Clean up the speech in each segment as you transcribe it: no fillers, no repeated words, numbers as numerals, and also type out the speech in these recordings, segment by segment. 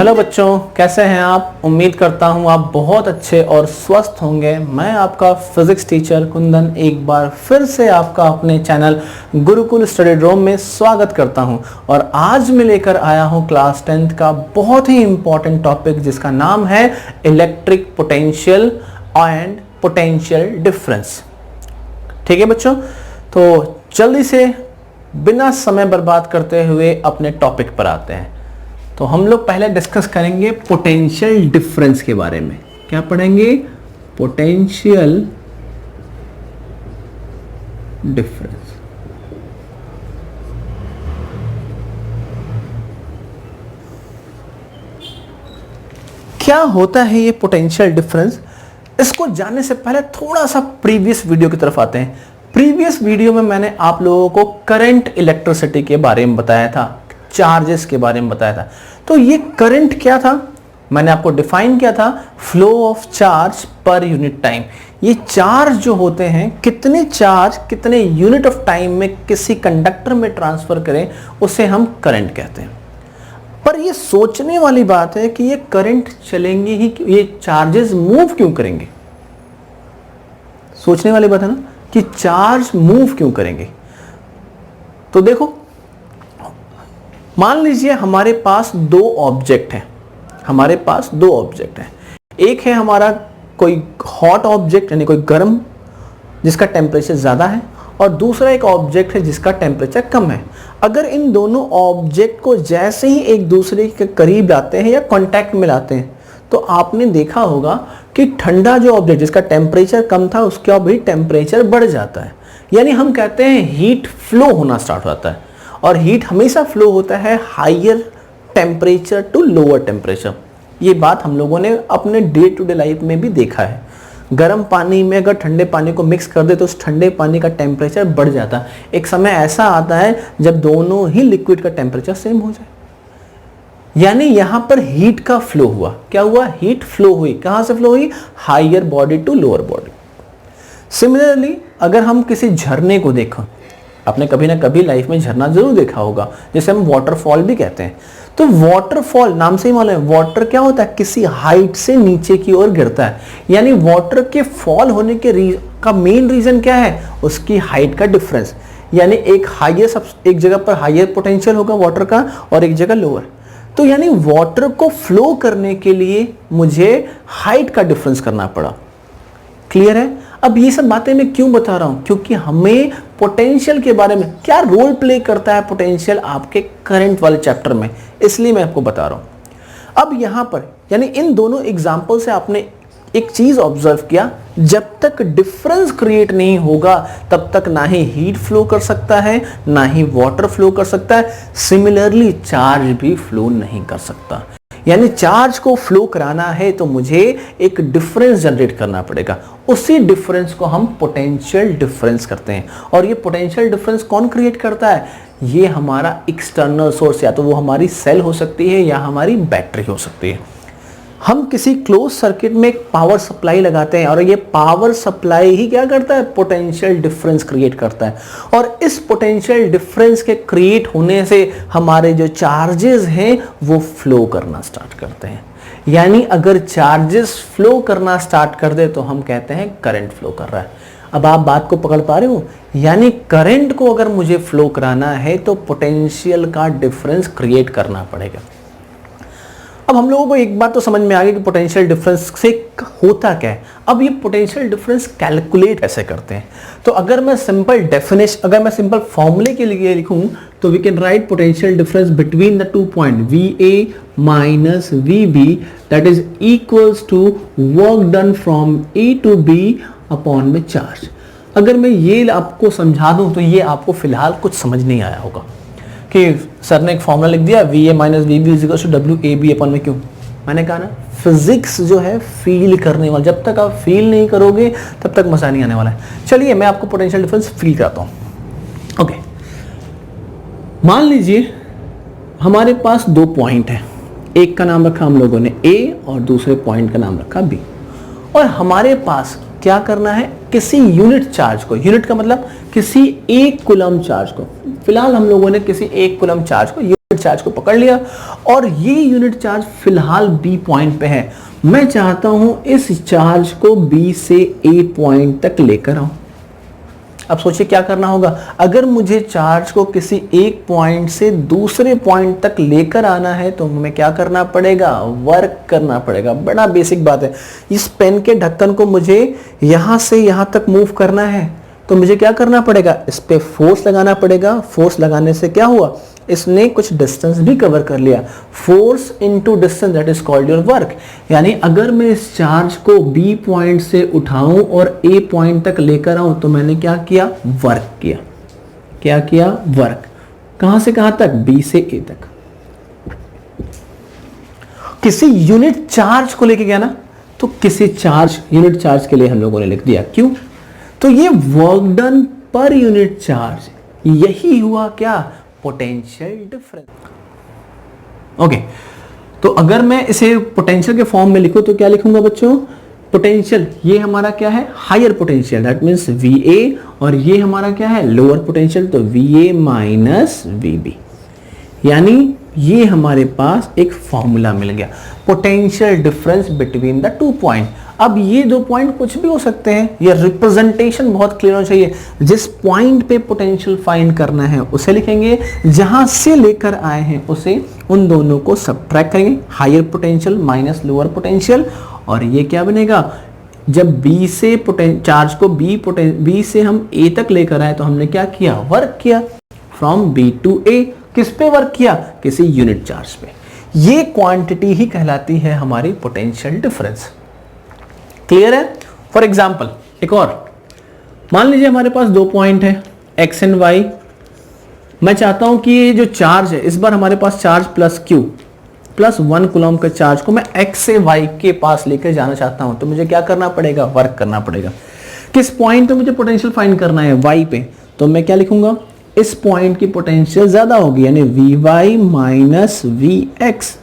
Hello बच्चों, कैसे हैं आप। उम्मीद करता हूं आप बहुत अच्छे और स्वस्थ होंगे। मैं आपका फिजिक्स टीचर कुंदन एक बार फिर से आपका अपने चैनल गुरुकुल स्टडी रूम में स्वागत करता हूं। और आज मैं लेकर आया हूं क्लास 10th का बहुत ही इंपॉर्टेंट टॉपिक जिसका नाम है electric potential and potential difference. ठीक है बच्चों, तो जल्दी से बिना समय बर्बाद करते हुए अपने टॉपिक पर आते हैं। तो हम लोग पहले डिस्कस करेंगे पोटेंशियल डिफरेंस के बारे में। क्या पढ़ेंगे? Potential difference. क्या होता है ये पोटेंशियल डिफरेंस? इसको जानने से पहले थोड़ा सा प्रीवियस वीडियो की तरफ आते हैं। प्रीवियस वीडियो में मैंने आप लोगों को करंट इलेक्ट्रिसिटी के बारे में बताया था, चार्जेस के बारे में बताया था। तो ये करंट क्या था? मैंने आपको डिफाइन किया था flow of charge per unit time. ये चार्ज जो होते हैं, कितने चार्ज कितने यूनिट ऑफ टाइम में किसी कंडक्टर में ट्रांसफर करें, उसे हम करंट कहते हैं। पर ये सोचने वाली बात है कि ये करंट चलेंगे ही, ये चार्जेस मूव क्यों करेंगे? सोचने वाली बात है ना कि चार्ज मूव क्यों करेंगे। तो देखो, मान लीजिए हमारे पास दो ऑब्जेक्ट हैं। हमारे पास दो ऑब्जेक्ट हैं। एक है हमारा कोई हॉट ऑब्जेक्ट यानी कोई गर्म जिसका टेम्परेचर ज़्यादा है, और दूसरा एक ऑब्जेक्ट है जिसका टेम्परेचर कम है। अगर इन दोनों ऑब्जेक्ट को जैसे ही एक दूसरे के करीब लाते हैं या कांटेक्ट में लाते हैं, तो आपने देखा होगा कि ठंडा जो ऑब्जेक्ट जिसका टेम्परेचर कम था उसका भी टेम्परेचर बढ़ जाता है। यानी हम कहते हैं हीट फ्लो होना स्टार्ट होता है। और हीट हमेशा फ्लो होता है higher temperature to lower temperature. ये बात हम लोगों ने अपने डे टू डे लाइफ में भी देखा है। गर्म पानी में अगर ठंडे पानी को मिक्स कर दे तो उस ठंडे पानी का टेम्परेचर बढ़ जाता है। एक समय ऐसा आता है जब दोनों ही लिक्विड का टेम्परेचर सेम हो जाए। यानी यहां पर हीट का फ्लो हुआ। क्या हुआ? हीट फ्लो हुई। कहां से फ्लो हुई? Higher body to lower body. Similarly अगर हम किसी झरने को देखो, आपने कभी ना कभी लाइफ में झरना जरूर देखा होगा, जिसे हम वाटरफॉल भी कहते हैं। तो वाटरफॉल नाम से ही मालूम है, वाटर क्या होता है? किसी हाइट से नीचे की ओर गिरता है। यानी वाटर के फॉल होने के का मेन रीजन क्या है? उसकी हाइट का डिफरेंस। यानी एक जगह पर हायर पोटेंशियल होगा वाटर का और एक जगह लोअर। तो यानी वाटर को फ्लो करने के लिए मुझे हाइट का डिफरेंस करना पड़ा। क्लियर है? अब ये सब बातें मैं क्यों बता रहा हूं? क्योंकि हमें पोटेंशियल के बारे में, क्या रोल प्ले करता है पोटेंशियल आपके करंट वाले चैप्टर में, इसलिए मैं आपको बता रहा हूं। अब यहां पर यानी इन दोनों एग्जाम्पल से आपने एक चीज ऑब्जर्व किया, जब तक डिफरेंस क्रिएट नहीं होगा तब तक ना ही हीट फ्लो कर सकता है, ना ही वाटर फ्लो कर सकता है। सिमिलरली चार्ज भी फ्लो नहीं कर सकता। यानी चार्ज को फ्लो कराना है तो मुझे एक डिफरेंस जनरेट करना पड़ेगा। उसी डिफरेंस को हम पोटेंशियल डिफरेंस करते हैं। और ये पोटेंशियल डिफरेंस कौन क्रिएट करता है? ये हमारा एक्सटर्नल सोर्स, या तो वो हमारी सेल हो सकती है या हमारी बैटरी हो सकती है। हम किसी क्लोज सर्किट में एक पावर सप्लाई लगाते हैं और ये पावर सप्लाई ही क्या करता है? पोटेंशियल डिफरेंस क्रिएट करता है। और इस पोटेंशियल डिफरेंस के क्रिएट होने से हमारे जो चार्जेस हैं वो फ्लो करना स्टार्ट करते हैं। यानी अगर चार्जेस फ्लो करना स्टार्ट कर दे तो हम कहते हैं करंट फ्लो कर रहा है। अब आप बात को पकड़ पा रहे हो? यानी करंट को अगर मुझे फ्लो कराना है तो पोटेंशियल का डिफरेंस क्रिएट करना पड़ेगा। अब हम लोगों को एक बात तो समझ में आ गई कि पोटेंशियल डिफरेंस से होता क्या है। अब ये पोटेंशियल डिफरेंस कैलकुलेट कैसे करते हैं? तो अगर मैं सिंपल फॉर्मूले के लिए लिखूं तो we can write potential difference between the 2 point VA minus VB that is equals to work done from A to B upon में चार्ज। अगर मैं ये आपको समझा दूं तो ये आपको फिलहाल कुछ समझ नहीं आया होगा कि सर ने एक फॉर्मूला लिख दिया VA minus VB is equal to WAB upon में क्यों। मैंने कहा ना, फिजिक्स जो है फील करने वाला, जब तक आप फील नहीं करोगे तब तक मजा नहीं आने वाला है। चलिए मैं आपको पोटेंशियल डिफरेंस फील कराता हूं। ओके, मान लीजिए हमारे पास दो पॉइंट हैं। एक का नाम रखा हम लोगों ने A और दूसरे पॉइंट का नाम रखा B। और हमारे पास क्या करना है? किसी यूनिट चार्ज को, यूनिट का मतलब किसी एक कूलम चार्ज को, फिलहाल हम लोगों ने किसी एक कूलम चार्ज को चार्ज को पकड़ लिया और ये यूनिट चार्ज फिलहाल बी पॉइंट पे है। मैं चाहता हूं इस चार्ज को बी से ए पॉइंट तक लेकर आऊं। अब सोचिए क्या करना होगा। अगर मुझे चार्ज को किसी एक पॉइंट से दूसरे पॉइंट तक लेकर आना है तो हमें क्या करना पड़ेगा, वर्क करना पड़ेगा। बड़ा बेसिक बात है। इस पेन के ढक्कन को मुझे यहां से यहां तक मूव करना है तो मुझे क्या करना पड़ेगा, इस पे फोर्स लगाना पड़ेगा। फोर्स लगाने से क्या हुआ, इसने कुछ डिस्टेंस भी कवर कर लिया। Force into distance that is called your work. यानी अगर मैं इस चार्ज को बी पॉइंट से उठाऊं और ए पॉइंट तक लेकर आऊं तो मैंने क्या किया, वर्क किया। क्या किया, वर्क। कहां से कहां तक, बी से ए तक। किसी यूनिट चार्ज को लेके गया ना, तो किसी चार्ज यूनिट चार्ज के लिए हम लोगों ने लिख दिया। क्यों, तो ये work done per unit charge, यही हुआ क्या, पोटेंशियल डिफरेंस। ओके, तो अगर मैं इसे पोटेंशियल के फॉर्म में लिखूं तो क्या लिखूंगा बच्चों, पोटेंशियल ये हमारा क्या है, higher potential, that means VA, और ये हमारा क्या है, लोअर पोटेंशियल, तो VA माइनस VB। यानी ये हमारे पास एक फॉर्मूला मिल गया, potential difference between the two point. अब ये दो पॉइंट कुछ भी हो सकते हैं, ये रिप्रेजेंटेशन बहुत क्लियर होना चाहिए। जिस पॉइंट पे पोटेंशियल फाइंड करना है उसे लिखेंगे, जहां से लेकर आए हैं उसे, उन दोनों को सबट्रैक्ट करेंगे, higher potential minus lower potential, और ये क्या बनेगा, जब B से चार्ज को B से हम A तक लेकर आए तो हमने क्या किया, वर्क किया, फ्रॉम B टू A। किस पे वर्क किया, किसी यूनिट चार्ज पे। ये क्वांटिटी ही कहलाती है हमारी पोटेंशियल डिफरेंस। क्लियर है। फॉर एग्जाम्पल एक और, मान लीजिए हमारे पास दो पॉइंट है X एंड Y। मैं चाहता हूं कि ये जो चार्ज है, इस बार हमारे पास charge plus Q plus 1 coulomb के चार्ज को मैं X से Y के पास लेकर जाना चाहता हूं, तो मुझे क्या करना पड़ेगा, वर्क करना पड़ेगा। किस पॉइंट पे मुझे पोटेंशियल फाइंड करना है, Y पे, तो मैं क्या लिखूंगा, इस पॉइंट की पोटेंशियल ज्यादा होगी, यानी Vy माइनस Vx।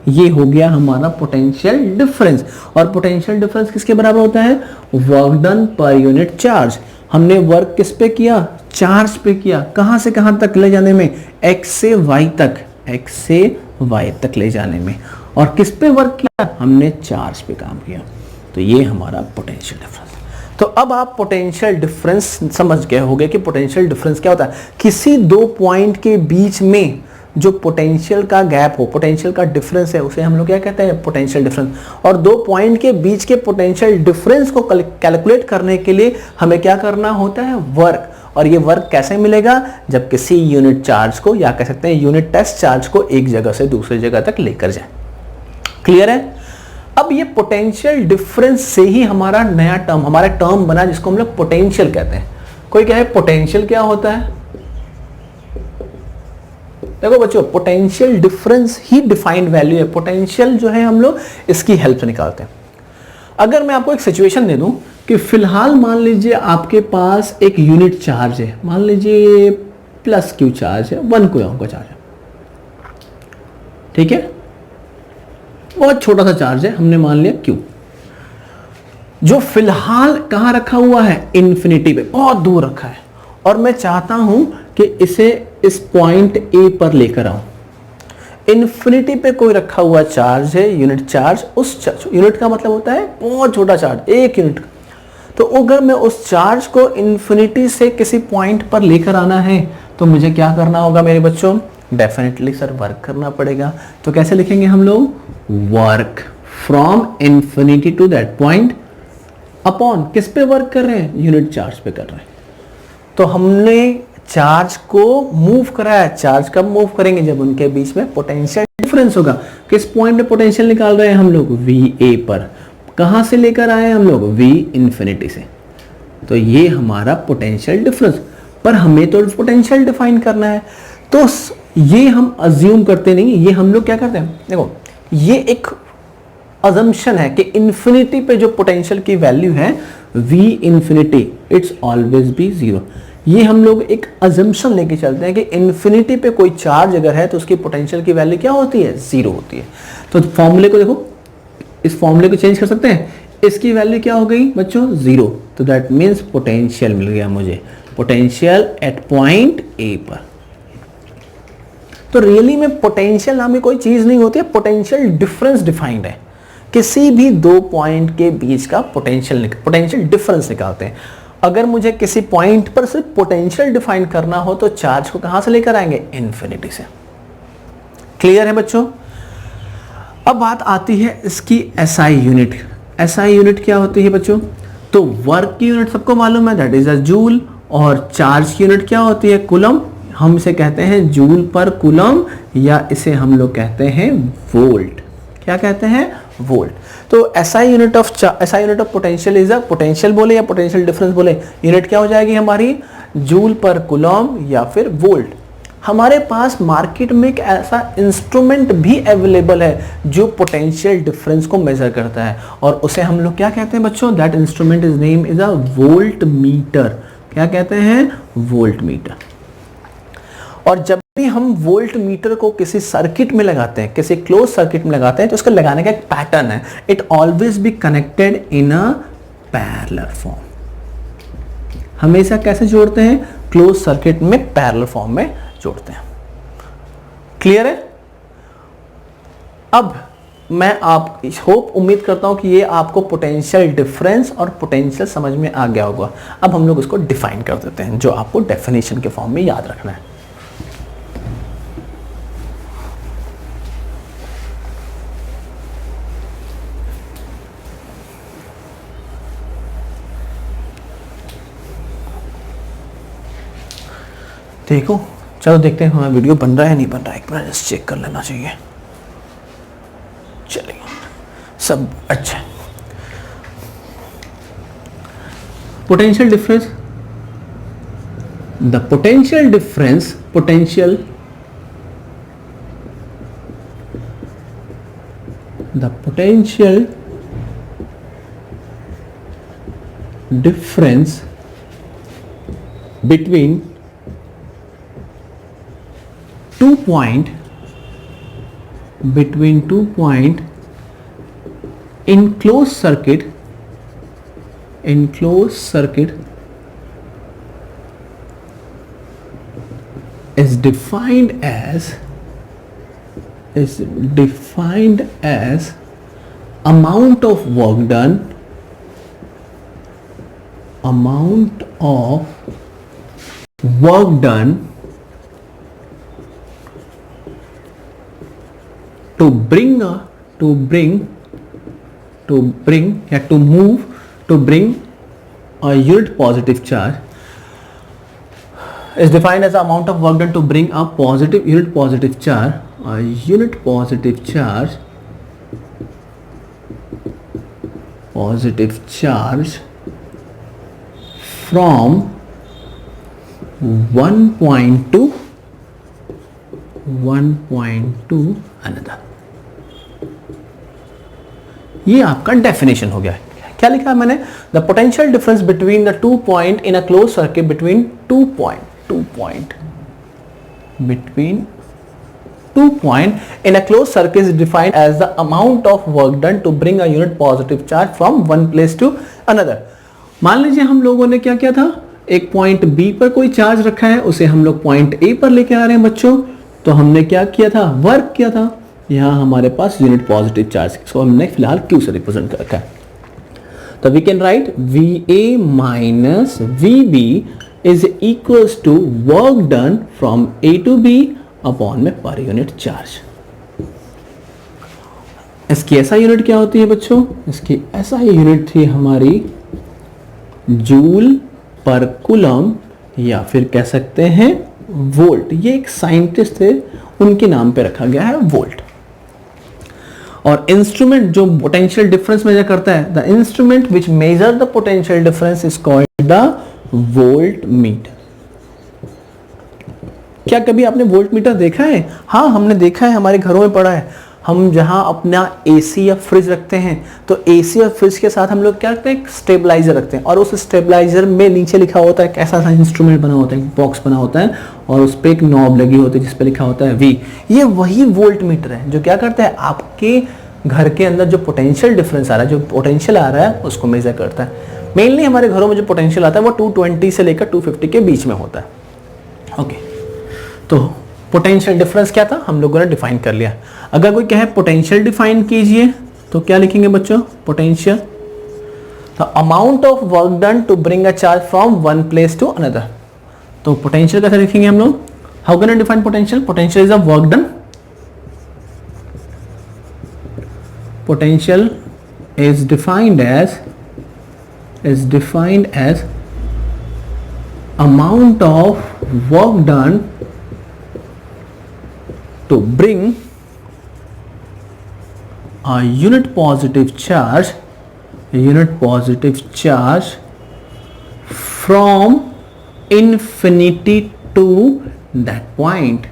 ये हो गया हमारा पोटेंशियल डिफरेंस। और पोटेंशियल डिफरेंस किसके बराबर होता है, work done per unit charge. हमने वर्क किस पे किया, चार्ज पे किया। कहां से कहां तक ले जाने में, X से Y तक, X से Y तक ले जाने में। और किस पे वर्क किया, हमने चार्ज पे काम किया। तो ये हमारा पोटेंशियल डिफरेंस। तो अब आप पोटेंशियल डिफरेंस समझ गए होंगे कि पोटेंशियल डिफरेंस क्या होता है। किसी दो पॉइंट के बीच में जो पोटेंशियल का गैप हो, पोटेंशियल का डिफरेंस है, उसे हम लोग क्या कहते हैं, पोटेंशियल डिफरेंस। और दो पॉइंट के बीच के पोटेंशियल डिफरेंस को कैलकुलेट करने के लिए हमें क्या करना होता है, वर्क। और ये वर्क कैसे मिलेगा, जब किसी यूनिट चार्ज को, या कह सकते हैं यूनिट टेस्ट चार्ज को, एक जगह से दूसरी जगह तक लेकर जाए। क्लियर है। अब ये पोटेंशियल डिफरेंस से ही हमारा नया टर्म, हमारा टर्म बना जिसको हम लोग पोटेंशियल कहते हैं। कोई कहे पोटेंशियल क्या होता है, देखो बच्चों, पोटेंशियल डिफरेंस ही डिफाइंड वैल्यू है। पोटेंशियल जो है हम लोग इसकी हेल्प से निकालते हैं। अगर मैं आपको एक सिचुएशन दे दूं कि फिलहाल मान लीजिए आपके पास एक यूनिट चार्ज है, मान लीजिए प्लस Q चार्ज है, 1 कूलम का चार्ज है, ठीक है, बहुत छोटा सा चार्ज है, हमने मान लिया Q, जो फिलहाल कहां रखा हुआ है, इन्फिनिटी पे, बहुत दूर रखा है। और मैं चाहता हूं कि इसे इस पॉइंट A पर लेकर आऊं। इन्फिनिटी पे कोई रखा हुआ चार्ज है, यूनिट चार्ज। उस यूनिट का मतलब होता है बहुत छोटा चार्ज, एक यूनिट का। तो अगर मैं उस चार्ज को इन्फिनिटी से किसी पॉइंट पर लेकर आना है तो मुझे क्या करना होगा मेरे बच्चों, डेफिनेटली सर वर्क करना पड़ेगा। तो कैसे लिखेंगे हम लोग, work from infinity to that point upon, किस पे वर्क कर रहे हैं, यूनिट चार्ज पे कर रहे हैं। तो हमने चार्ज को मूव कराया। चार्ज कब मूव करेंगे, जब उनके बीच में पोटेंशियल डिफरेंस होगा। किस पॉइंट पे पोटेंशियल निकाल रहे हैं हम लोग, VA पर। कहां से लेकर आए हम लोग, V इन्फिनिटी से। तो ये हमारा पोटेंशियल डिफरेंस। पर हमें तो पोटेंशियल डिफाइन करना है, तो ये हम अज्यूम करते नहीं, ये हम लोग क्या करते हैं, देखो ये एक अजम्पशन है कि इन्फिनिटी पे जो पोटेंशियल की वैल्यू है V infinity, it's always be 0। ये हम लोग एक अजम्पशन लेके चलते हैं कि इन्फिनिटी पे कोई चार्ज अगर है तो उसकी पोटेंशियल की वैल्यू क्या होती है, 0 होती है। तो फॉर्मूले को देखो, इस फॉर्मूले को चेंज कर सकते हैं, इसकी वैल्यू क्या हो गई बच्चों, 0। तो दैट मीन्स पोटेंशियल मिल गया मुझे, पोटेंशियल एट पॉइंट A पर। तो रियली में पोटेंशियल नाम की कोई चीज नहीं होती है, पोटेंशियल डिफरेंस डिफाइंड है। किसी भी दो पॉइंट के बीच का पोटेंशियल डिफरेंस निकालते हैं। अगर मुझे किसी पॉइंट पर सिर्फ पोटेंशियल डिफाइन करना हो तो चार्ज को कहां से लेकर आएंगे, इन्फिनिटी से। क्लियर है बच्चों? अब बात आती है इसकी एसआई यूनिट। एसआई यूनिट क्या होती है बच्चों? तो वर्क की यूनिट सबको मालूम है, दैट इज अ जूल, और चार्ज की यूनिट क्या होती है, कूलम। हम इसे कहते हैं जूल पर कूलम, या इसे हम लोग कहते हैं वोल्ट। क्या कहते हैं, वोल्ट। तो SI unit of potential is a, potential बोले या पोटेंशियल डिफरेंस बोले, यूनिट क्या हो जाएगी हमारी, जूल पर कूलम या फिर वोल्ट। हमारे पास मार्केट में एक ऐसा इंस्ट्रूमेंट भी अवेलेबल है जो पोटेंशियल डिफरेंस को मेजर करता है, और उसे हम लोग क्या कहते हैं बच्चों, that instrument is name is a volt meter. क्या कहते हैं, वोल्ट मीटर। और जब भी हम वोल्ट मीटर को किसी सर्किट में लगाते हैं, किसी क्लोज सर्किट में लगाते हैं, तो उसका लगाने का एक पैटर्न है, it always be connected in a parallel form. हमेशा कैसे जोड़ते हैं, क्लोज सर्किट में पैरेलल फॉर्म में जोड़ते हैं। क्लियर है? अब मैं आप उम्मीद करता हूं कि ये आपको पोटेंशियल डिफरेंस और पोटेंशियल समझ में आ गया होगा। अब हम लोग इसको डिफाइन कर देते हैं, जो आपको डेफिनेशन के फॉर्म में याद रखना है। देखो, चलो देखते हैं हमारा वीडियो बन रहा है नहीं बन रहा है, एक बार जस्ट चेक कर लेना चाहिए। चलिए, सब अच्छा। Potential difference, the potential difference, the potential difference between two point in closed circuit is defined as amount of work done to bring a unit positive charge, is defined as the amount of work done to bring a unit positive charge from one point to another। ये आपका definition हो गया है। क्या लिखा है मैंने, the potential difference between the 2 point in a close circuit between two point in a closed circuit is defined as the amount of work done to bring a unit positive charge from one place to another। मान लीजिए हम लोगों ने क्या किया था, एक point B पर कोई चार्ज रखा है, उसे हम लोग पॉइंट ए पर लेके आ रहे हैं बच्चों। तो हमने क्या किया था, वर्क किया था। यहां हमारे पास यूनिट पॉजिटिव चार्ज, इसको हमने फिलहाल क्यू से रिप्रेजेंट कर रखा है। तो we can write VA minus VB is equals to work done from A to B upon में पर यूनिट चार्ज। इसकी ऐसा यूनिट क्या होती है बच्चों, इसकी ऐसा यूनिट थी हमारी जूल पर कूलम, या फिर कह सकते हैं वोल्ट। ये एक साइंटिस्ट थे, उनके नाम पे रखा गया है वोल्ट। और इंस्ट्रूमेंट जो पोटेंशियल डिफरेंस मेजर करता है, the instrument which measure the potential difference is called the volt meter. क्या कभी आपने वोल्ट मीटर देखा है? हाँ, हमने देखा है, हमारे घरों में पड़ा है। हम जहां अपना एसी या फ्रिज रखते हैं, तो एसी और फ्रिज के साथ हम लोग क्या रखते हैं, स्टेबलाइजर रखते हैं, और उस स्टेबलाइजर में नीचे लिखा होता है, कैसा सा इंस्ट्रूमेंट बना होता है, बॉक्स बना होता है, और उस पर एक नॉब लगी होती है जिस पे लिखा होता है V। ये वही वोल्ट मीटर है जो क्या करता है, आपके घर के अंदर जो पोटेंशियल डिफरेंस आ रहा है, जो पोटेंशियल आ रहा है, उसको मेजर करता है। मेनली हमारे घरों में जो पोटेंशियल आता है वो 220 से लेकर 250 के बीच में होता है। ओके, तो पोटेंशियल डिफरेंस क्या था, हम लोगों ने डिफाइन कर लिया। अगर कोई कहे पोटेंशियल डिफाइन कीजिए तो क्या लिखेंगे बच्चों, potential the amount of work done to bring a charge from one place to another. तो पोटेंशियल कैसे लिखेंगे हम लोग, how can I define potential, potential is a work done, potential is defined as amount of work done to bring a unit positive charge from infinity to that point।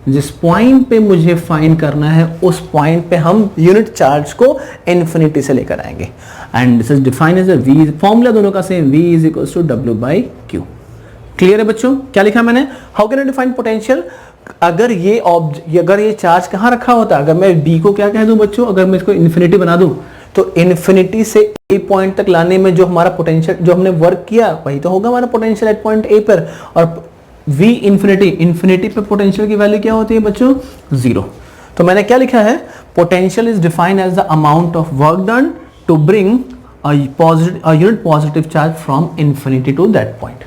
जिस point पे मुझे find करना है उस point पे हम unit charge को infinity से लेकर आएंगे। And this is defined as a v, formula दोनों का same, v is equals to w by q। Clear है बच्चों, क्या लिखा मैंने, how can I define potential. अगर ये चार्ज कहाँ रखा होता, अगर मैं b को क्या कह दूं बच्चों, अगर मैं इसको इन्फिनिटी बना दूं तो इन्फिनिटी से a पॉइंट तक लाने में जो हमारा पोटेंशियल, जो हमने वर्क किया वही तो होगा हमारा पोटेंशियल एट पॉइंट a पर। और v इंफिनिटी पे पोटेंशियल की वैल्यू क्या होती है बच्चों, 0। तो मैंने क्या लिखा है, potential is defined as the amount of work done to bring a unit positive charge from infinity to that point.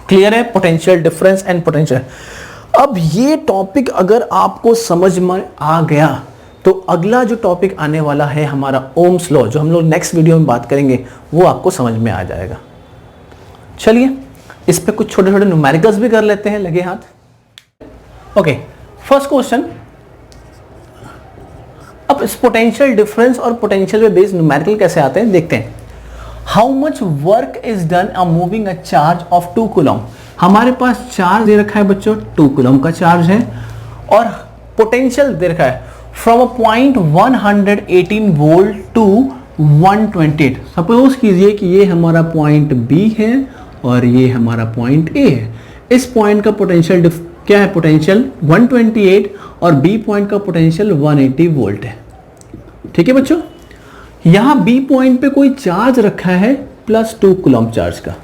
Clear है, पोटेंशियल डिफरेंस एंड पोटेंशियल। अब ये टॉपिक अगर आपको समझ में आ गया तो अगला जो टॉपिक आने वाला है हमारा ओम्स लॉ, जो हम लोग नेक्स्ट वीडियो में बात करेंगे, वो आपको समझ में आ जाएगा। चलिए इस पे कुछ छोटे छोटे न्यूमेरिकल्स भी कर लेते हैं, लगे हाथ। Okay, first question. अब इस पोटेंशियल डिफरेंस और पोटेंशियल पे बेस्ड न्यूमेरिकल कैसे आते हैं देखते हैं। How much work is done a moving a charge of 2 coulomb. हमारे पास चार्ज दे रखा है बच्चों, 2 कूलम का चार्ज है, और पोटेंशियल दे रखा है from a point 118 volt to 128। Suppose कीजिए कि ये हमारा पॉइंट बी है और ये हमारा पॉइंट ए है। इस पॉइंट का पोटेंशियल क्या है, पोटेंशियल 128 और बी पॉइंट का पोटेंशियल 180 वोल्ट है। ठीक है बच्चों, यहां बी पॉइंट पे कोई चार्ज रखा है प्लस 2 कूलम चार्ज का।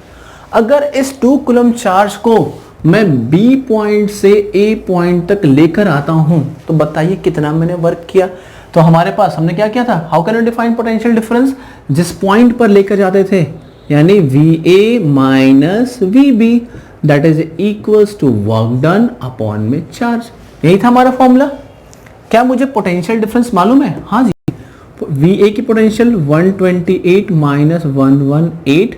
अगर इस 2 कूलम चार्ज को मैं बी पॉइंट से ए पॉइंट तक लेकर आता हूं तो बताइए कितना मैंने वर्क किया। तो हमारे पास हमने क्या किया था, how can I define potential difference, जिस पॉइंट पर लेकर जाते थे यानी VA minus VB that is equals to work done upon में चार्ज। यही था हमारा फॉर्मूला। क्या मुझे पोटेंशियल डिफरेंस मालूम है, हाँ जी, VA की potential 128 minus 118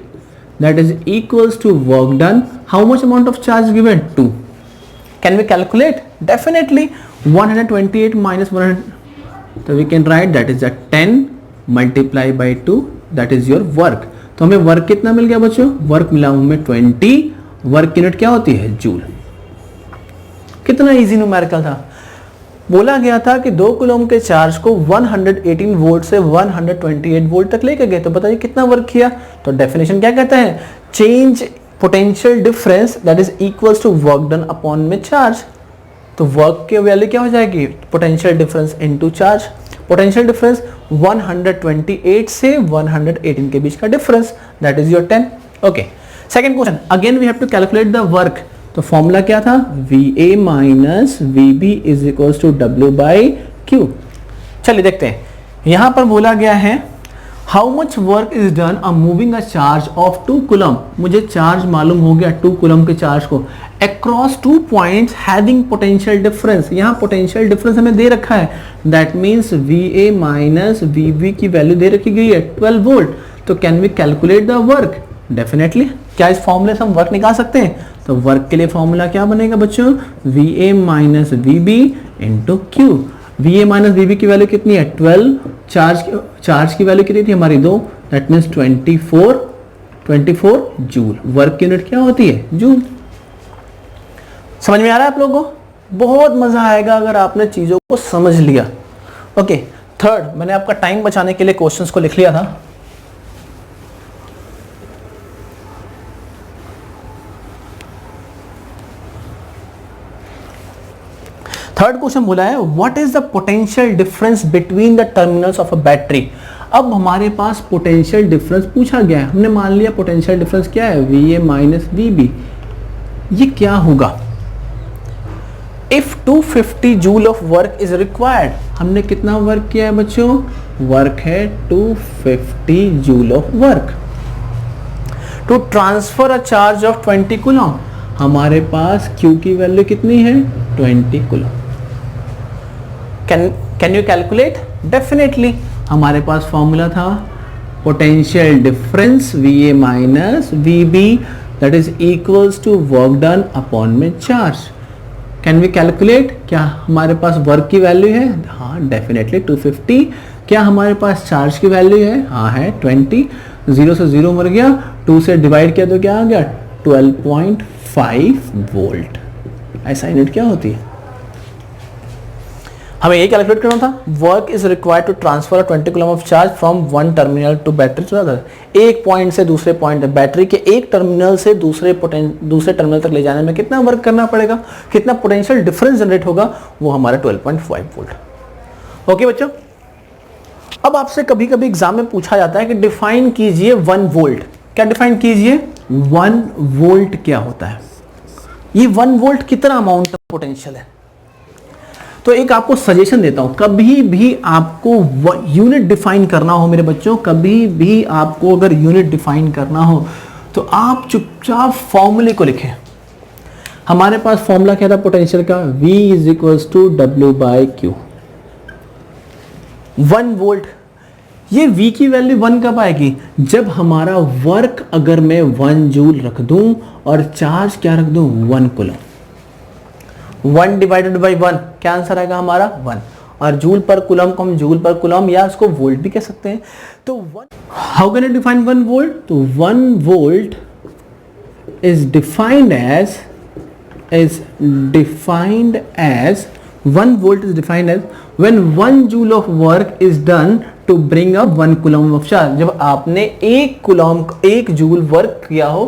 that is equals to work done, how much amount of charge given, 2। Can we calculate, definitely 128 minus 100, तो we can write that is 10 multiply by 2 that is your work. तो हमें work कितना मिल गया बच्चों, work मिला हमें 20। Work unit क्या होती है, जूल। कितना इजी न्यूमेरिकल था। बोला गया था कि 2 कूलम के चार्ज को 118 वोल्ट से 128 वोल्ट तक लेकर गए, तो बताइए कितना वर्क किया। तो डेफिनेशन क्या कहता है, change potential difference that is equals to work done upon में चार्ज। तो वर्क की वैल्यू क्या हो जाएगी, potential difference into charge. Potential difference 128 से 118 के बीच का difference, that is your 10। Okay, second question, again we have to calculate the work. तो फॉर्मूला क्या था, VA minus VB is equals to W by Q। चलिए देखते हैं, यहां पर बोला गया है how much work is done a moving a charge of 2 coulomb. मुझे चार्ज मालूम हो गया 2 कूलम के चार्ज को across 2 points having potential difference. यहां पोटेंशियल डिफरेंस हमें दे रखा है, that means VA minus VB की वैल्यू दे रखी गई है 12 वोल्ट। तो can we calculate the work, definitely. क्या इस फॉर्मूले से हम वर्क निकाल सकते हैं, तो वर्क के लिए फॉर्मूला क्या बनेगा बच्चों, VA minus VB into Q। VA minus VB की वैल्यू कितनी है, 12। चार्ज की वैल्यू कितनी थी हमारी, 2, that means 24 joule. Work unit क्या होती है, जूल। समझ में आ रहा है आप लोगों को, बहुत मजा आएगा अगर आपने चीजों को समझ लिया। ओके, थर्ड, मैंने आपका टाइम बचाने के लिए क्वेश्चंस को लिख लिया था। थर्ड क्वेश्चन बोला है what is the potential difference between the terminals of a battery. अब हमारे पास पोटेंशियल डिफरेंस पूछा गया है, हमने मान लिया पोटेंशियल डिफरेंस क्या है, VA माइनस VB। ये क्या होगा, if 250 joule of work is required, हमने कितना वर्क किया है बच्चों, वर्क है 250 joule of work to transfer a charge of 20 coulomb, हमारे पास Q की वैल्यू कितनी है 20 coulomb. Can you calculate, definitely हमारे पास फॉर्मूला था potential difference VA minus VB that is equals to work done upon में चार्ज। कैन वी कैलकुलेट, क्या हमारे पास वर्क की वैल्यू है, हाँ डेफिनेटली 250। क्या हमारे पास चार्ज की वैल्यू है, हाँ है 20। 0 से 0 मर गया, 2 से डिवाइड किया तो क्या आ गया 12.5 वोल्ट। ऐसा यूनिट क्या होती है, हमें ये कैलकुलेट करना था। Work is required to transfer 20 coulomb of charge from one terminal to battery to other, एक पॉइंट से दूसरे पॉइंट, बैटरी के एक टर्मिनल से दूसरे टर्मिनल तक ले जाने में कितना वर्क करना पड़ेगा, कितना पोटेंशियल डिफरेंस जनरेट होगा, वो हमारा 12.5 वोल्ट। ओके बच्चों, अब आपसे कभी कभी एग्जाम में पूछा जाता है कि डिफाइन कीजिए 1 वोल्ट। क्या डिफाइन कीजिए, 1 वोल्ट क्या होता है, ये 1 वोल्ट कितना अमाउंट ऑफ पोटेंशियल है। तो एक आपको सजेशन देता हूं, कभी भी आपको यूनिट डिफाइन करना हो मेरे बच्चों, कभी भी आपको अगर यूनिट डिफाइन करना हो तो आप चुपचाप फॉर्मूले को लिखें। हमारे पास फॉर्मूला क्या था पोटेंशियल का, V is equals to W by Q। 1 volt, ये V की वैल्यू 1 कब आएगी, जब हमारा वर्क अगर मैं 1 जूल रख दूं और चार्ज क्या रख दूं 1 कूलम। 1 डिवाइडेड बाई 1 क्या आंसर आएगा हमारा 1, और जूल पर कूलम को हम जूल पर कूलम या उसको वोल्ट भी कह सकते हैं। तो how can I define 1 volt, तो 1 volt is defined as 1 volt is defined as when 1 joule of work is done to bring up 1 coulomb of charge। जब आपने 1 जूल वर्क किया हो,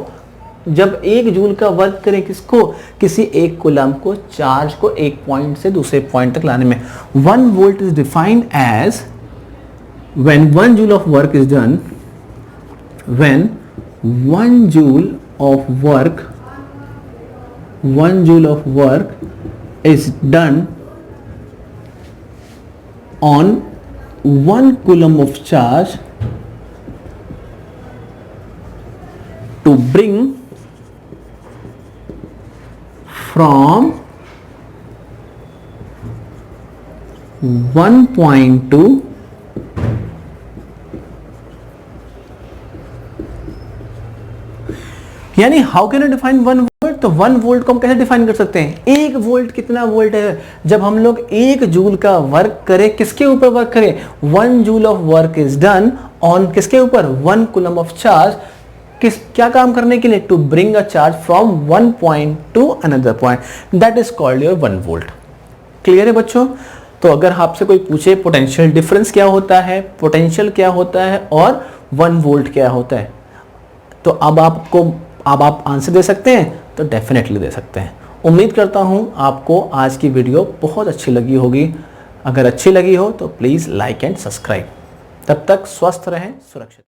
जब 1 जूल का वर्क करें किसको, किसी 1 कूलम को, चार्ज को एक पॉइंट से दूसरे पॉइंट तक लाने में। 1 volt is defined as when 1 joule of work is done, when 1 joule of work is done on 1 coulomb of charge to bring from 1 point to यानी how can I define 1 volt, तो 1 volt को हम कैसे define कर सकते हैं, 1 volt कितना volt है, जब हम लोग 1 जूल का वर्क करें, किसके ऊपर वर्क करें, 1 joule of work is done on किसके ऊपर 1 कूलम ऑफ चार्ज, क्या काम करने के लिए, to bring a charge from 1 point to another point, that is called your 1 volt. Clear है बच्चों। तो अगर आपसे कोई पूछे पोटेंशियल डिफरेंस क्या होता है, पोटेंशियल क्या होता है और 1 वोल्ट क्या होता है, तो अब आप आंसर दे सकते हैं, तो डेफिनेटली दे सकते हैं। उम्मीद करता हूं आपको आज की वीडियो बहुत अच्छी लगी होगी। अगर अच्छी लगी हो तो प्लीज़ लाइक एंड सब्सक्राइब। तब तक स्वस्थ रहें, सुरक्षित।